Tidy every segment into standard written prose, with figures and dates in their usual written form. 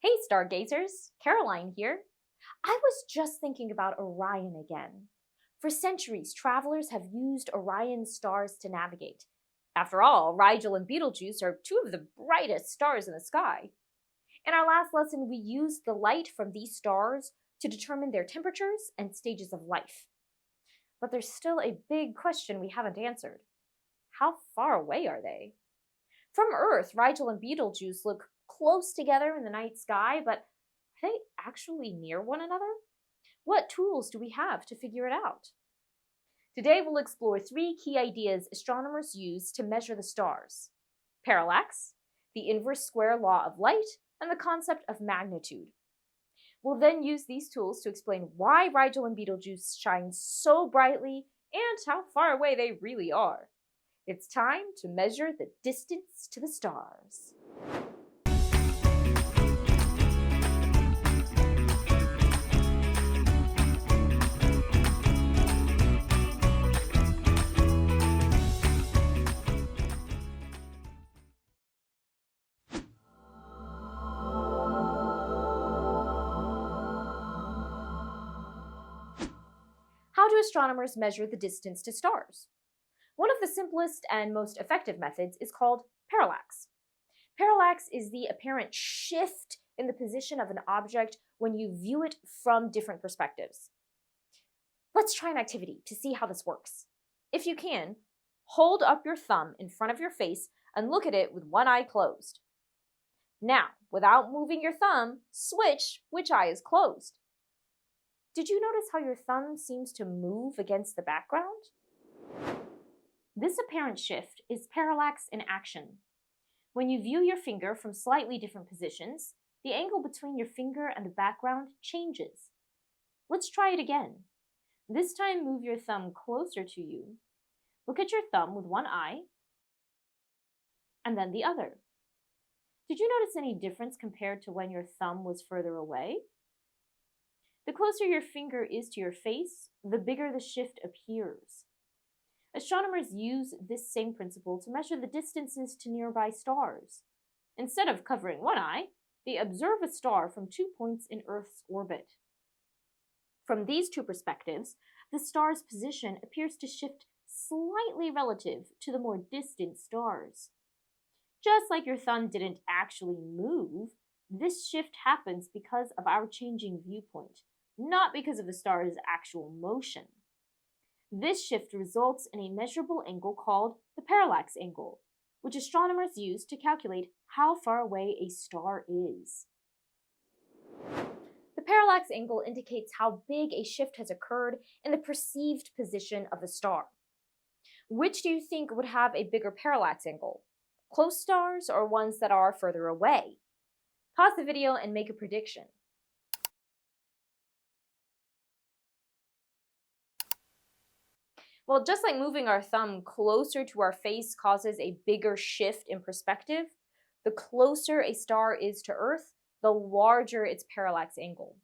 Hey stargazers, Caroline here. I was just thinking about Orion again. For centuries, travelers have used Orion's stars to navigate. After all, Rigel and Betelgeuse are two of the brightest stars in the sky. In our last lesson, we used the light from these stars to determine their temperatures and stages of life. But there's still a big question we haven't answered. How far away are they? From Earth, Rigel and Betelgeuse look close together in the night sky, but are they actually near one another? What tools do we have to figure it out? Today we'll explore three key ideas astronomers use to measure the stars: parallax, the inverse square law of light, and the concept of magnitude. We'll then use these tools to explain why Rigel and Betelgeuse shine so brightly and how far away they really are. It's time to measure the distance to the stars. How do astronomers measure the distance to stars? One of the simplest and most effective methods is called parallax. Parallax is the apparent shift in the position of an object when you view it from different perspectives. Let's try an activity to see how this works. If you can, hold up your thumb in front of your face and look at it with one eye closed. Now, without moving your thumb, switch which eye is closed. Did you notice how your thumb seems to move against the background? This apparent shift is parallax in action. When you view your finger from slightly different positions, the angle between your finger and the background changes. Let's try it again. This time move your thumb closer to you. Look at your thumb with one eye, and then the other. Did you notice any difference compared to when your thumb was further away? The closer your finger is to your face, the bigger the shift appears. Astronomers use this same principle to measure the distances to nearby stars. Instead of covering one eye, they observe a star from 2 points in Earth's orbit. From these two perspectives, the star's position appears to shift slightly relative to the more distant stars. Just like your thumb didn't actually move, this shift happens because of our changing viewpoint, not because of the star's actual motion. This shift results in a measurable angle called the parallax angle, which astronomers use to calculate how far away a star is. The parallax angle indicates how big a shift has occurred in the perceived position of the star. Which do you think would have a bigger parallax angle? Close stars or ones that are further away? Pause the video and make a prediction. Well, just like moving our thumb closer to our face causes a bigger shift in perspective, the closer a star is to Earth, the larger its parallax angle.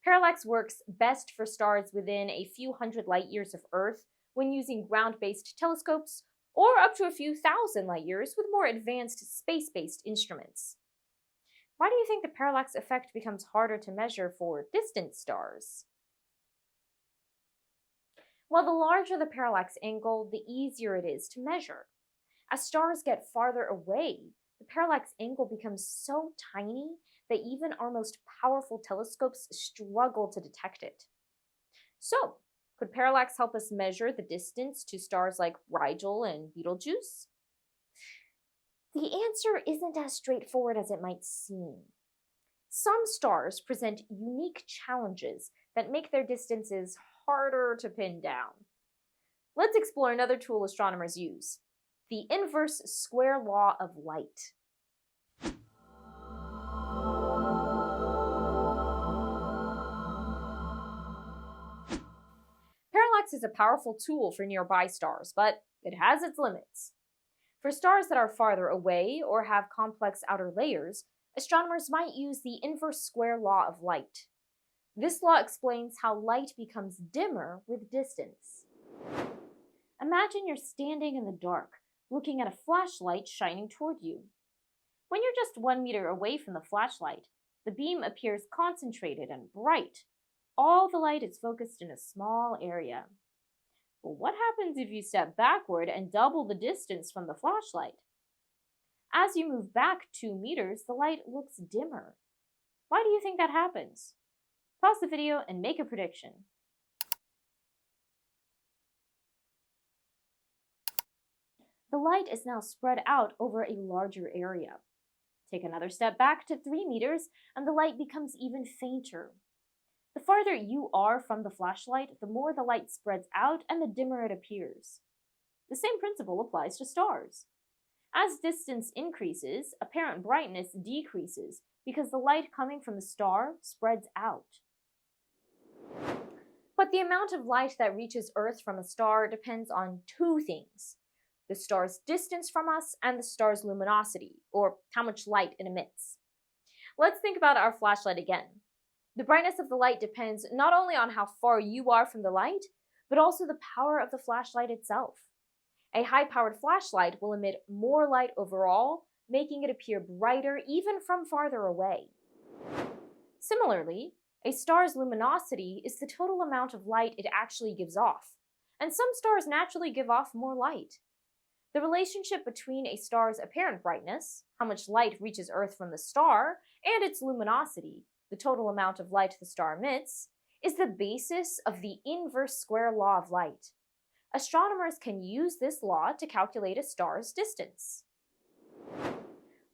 Parallax works best for stars within a few hundred light years of Earth when using ground-based telescopes, or up to a few thousand light years with more advanced space-based instruments. Why do you think the parallax effect becomes harder to measure for distant stars? Well, the larger the parallax angle, the easier it is to measure. As stars get farther away, the parallax angle becomes so tiny that even our most powerful telescopes struggle to detect it. So, could parallax help us measure the distance to stars like Rigel and Betelgeuse? The answer isn't as straightforward as it might seem. Some stars present unique challenges that make their distances harder to pin down. Let's explore another tool astronomers use: the inverse square law of light. Parallax is a powerful tool for nearby stars, but it has its limits. For stars that are farther away or have complex outer layers, astronomers might use the inverse square law of light. This law explains how light becomes dimmer with distance. Imagine you're standing in the dark, looking at a flashlight shining toward you. When you're just 1 meter away from the flashlight, The beam appears concentrated and bright. All the light is focused in a small area. But what happens if you step backward and double the distance from the flashlight? As you move back 2 meters, the light looks dimmer. Why do you think that happens? Pause the video and make a prediction. The light is now spread out over a larger area. Take another step back to 3 meters, and the light becomes even fainter. The farther you are from the flashlight, the more the light spreads out and the dimmer it appears. The same principle applies to stars. As distance increases, apparent brightness decreases because the light coming from the star spreads out. But the amount of light that reaches Earth from a star depends on 2 things: the star's distance from us and the star's luminosity, or how much light it emits. Let's think about our flashlight again. The brightness of the light depends not only on how far you are from the light, but also the power of the flashlight itself. A high-powered flashlight will emit more light overall, making it appear brighter even from farther away. Similarly, a star's luminosity is the total amount of light it actually gives off, and some stars naturally give off more light. The relationship between a star's apparent brightness, how much light reaches Earth from the star, and its luminosity, the total amount of light the star emits, is the basis of the inverse square law of light. Astronomers can use this law to calculate a star's distance.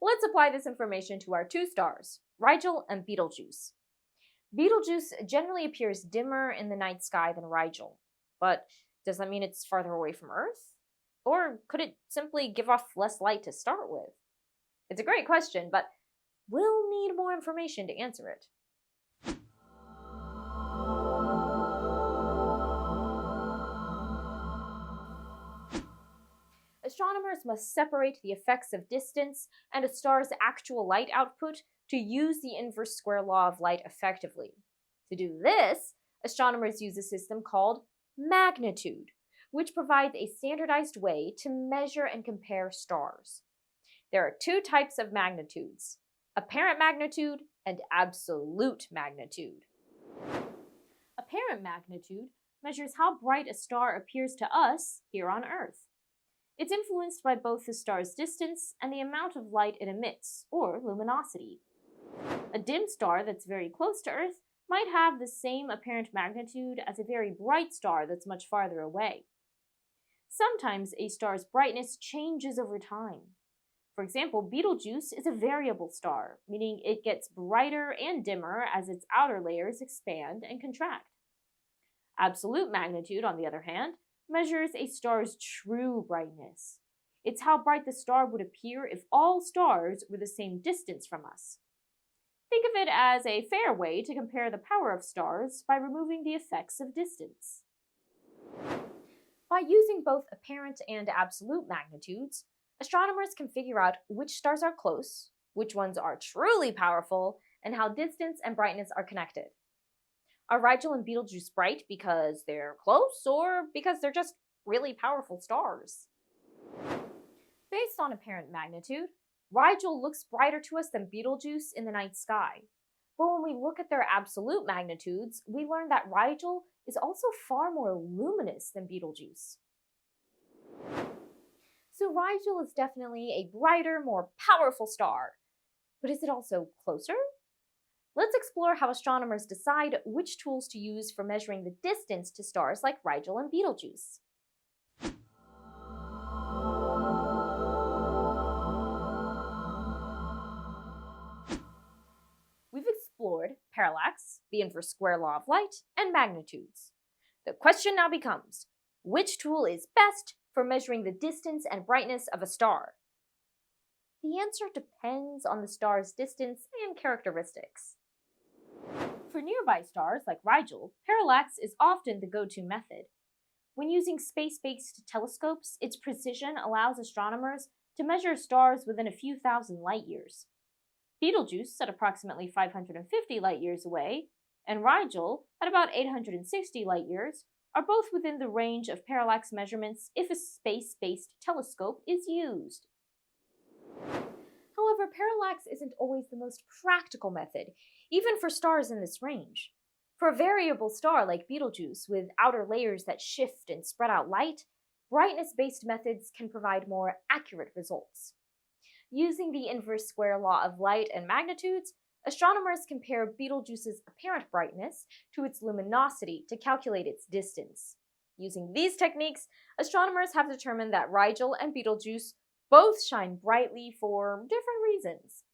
Let's apply this information to our 2 stars, Rigel and Betelgeuse. Betelgeuse generally appears dimmer in the night sky than Rigel, but does that mean it's farther away from Earth? Or could it simply give off less light to start with? It's a great question, but we'll need more information to answer it. Astronomers must separate the effects of distance and a star's actual light output to use the inverse square law of light effectively. To do this, astronomers use a system called magnitude, which provides a standardized way to measure and compare stars. There are 2 types of magnitudes: apparent magnitude and absolute magnitude. Apparent magnitude measures how bright a star appears to us here on Earth. It's influenced by both the star's distance and the amount of light it emits, or luminosity. A dim star that's very close to Earth might have the same apparent magnitude as a very bright star that's much farther away. Sometimes a star's brightness changes over time. For example, Betelgeuse is a variable star, meaning it gets brighter and dimmer as its outer layers expand and contract. Absolute magnitude, on the other hand, measures a star's true brightness. It's how bright the star would appear if all stars were the same distance from us. Think of it as a fair way to compare the power of stars by removing the effects of distance. By using both apparent and absolute magnitudes, astronomers can figure out which stars are close, which ones are truly powerful, and how distance and brightness are connected. Are Rigel and Betelgeuse bright because they're close, or because they're just really powerful stars? Based on apparent magnitude, Rigel looks brighter to us than Betelgeuse in the night sky. But when we look at their absolute magnitudes, we learn that Rigel is also far more luminous than Betelgeuse. So Rigel is definitely a brighter, more powerful star. But is it also closer? Let's explore how astronomers decide which tools to use for measuring the distance to stars like Rigel and Betelgeuse. We've explored parallax, the inverse square law of light, and magnitudes. The question now becomes, which tool is best for measuring the distance and brightness of a star? The answer depends on the star's distance and characteristics. For nearby stars like Rigel, parallax is often the go-to method. When using space-based telescopes, its precision allows astronomers to measure stars within a few thousand light-years. Betelgeuse, at approximately 550 light-years away, and Rigel, at about 860 light-years, are both within the range of parallax measurements if a space-based telescope is used. However, parallax isn't always the most practical method, even for stars in this range. For a variable star like Betelgeuse, with outer layers that shift and spread out light, brightness-based methods can provide more accurate results. Using the inverse square law of light and magnitudes, astronomers compare Betelgeuse's apparent brightness to its luminosity to calculate its distance. Using these techniques, astronomers have determined that Rigel and Betelgeuse both shine brightly for different reasons.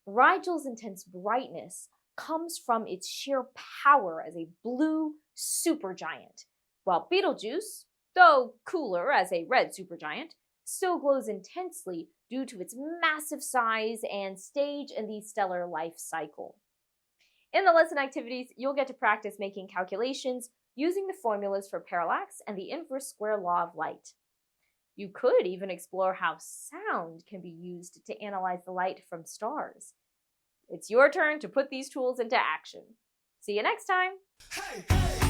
Rigel's intense brightness comes from its sheer power as a blue supergiant, while Betelgeuse, though cooler as a red supergiant, still glows intensely due to its massive size and stage in the stellar life cycle. In the lesson activities, you'll get to practice making calculations using the formulas for parallax and the inverse square law of light. You could even explore how sound can be used to analyze the light from stars. It's your turn to put these tools into action. See you next time! Hey, hey.